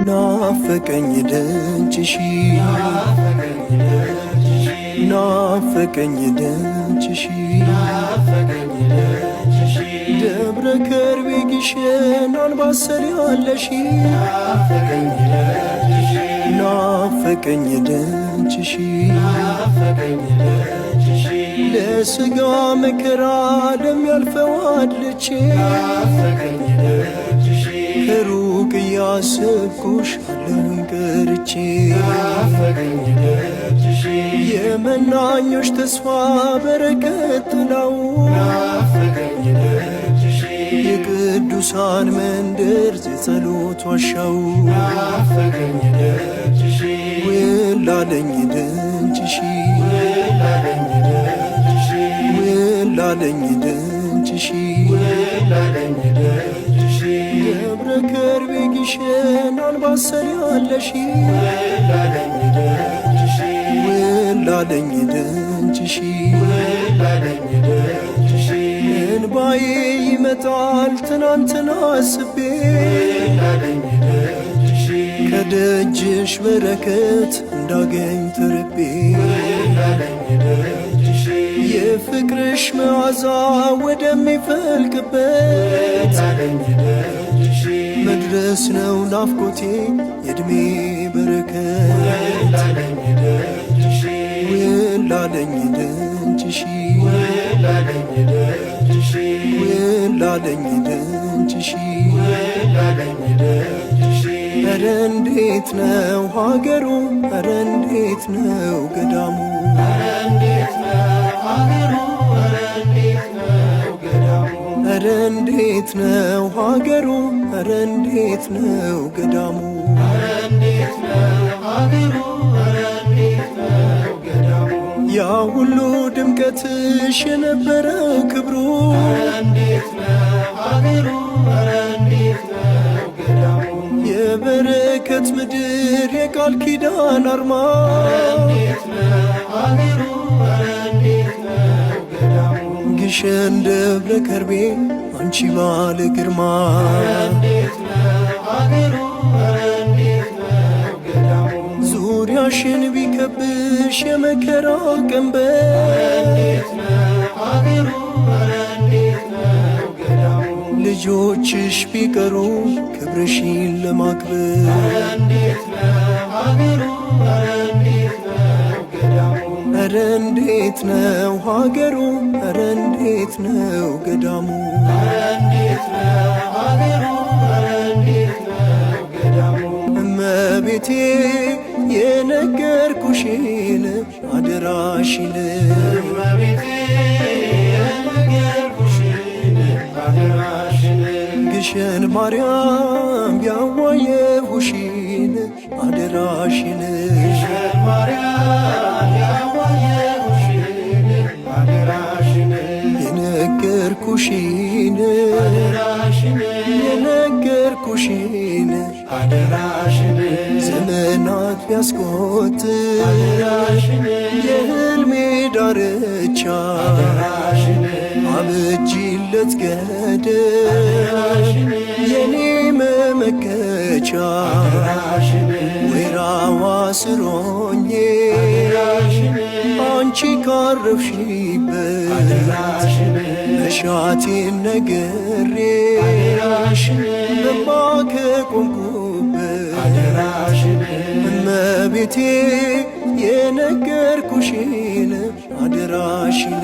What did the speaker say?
ናፈቀኝ ደጅሽ ናፈቀኝ ደጅሽ ደብረ ከርቤ ግሸን አንባሰል ያለሽ ናፈቀኝ ደጅሽ ለሥጋ መከራ ለሚያልፈው አድልቼ ከሩቅ እያሰብኩሽ አለሁኝ ቀርቼ የመናኞች ተስፋ በረከት ጥላው የቅዱሳን መንደር የጸሎት ዋሻው ውላለኝ ደጅሽ ውላለኝ ደጅሽ ደብረ ከርቤ ግሸን አንባሰል ያለሽ ውላለኝ ደጅሽ እንባዬ ይመጣል ትናንትና አስቤ ከደጅሽ በረከት እንዳገኝ ተርቤ የፍቅርሽ መዓዛ ወደሚፈልቅበት መድረስ ነው ናፍቆቴ የዕድሜ በረከት ውላለኝ ደጅሽ ውላለኝ ደጅሽ ኧረ እንዴት ነው ሀገሩ ኧረ እንዴት ነው ገዳሙ ኧረ እንዴት ነው ሀገሩ ኧረ እንዴት ነው ገዳሙ ያ ሁሉ ድምቀትሽ የነበረው ክብሩ የበረከት ምድር የቃል ኪዳን አርማ ግሸን ደብረ ከርቤ አንቺ ባለ ግርማ ዙሪያሽን ቢከብሽ የመከራ ቀንበር ልጆችሽ ቢቀሩ ክብርሽን ለማክበር ኧረ እንዴት ነው ሀገሩ ኧረ እንዴት ነው ገዳሙ እመቤቴ የነገርኩሽን አደራሽን ግሸን ማርያም ያዋየሁሽን አደራሽን የነገርኩሽን የነገርኩሽን ዘመናት ቢያስቆጥር የሕልሜ ዳርቻ አበጅለት ገደብ የኔ መመከቻ ወይራዋ ስር ሆኜ አንቺ ካረፍሽበት መሻቴን ነግሬ በባ ከቆምኩበት እመቤቴ የነገርኩሽን አደራሽን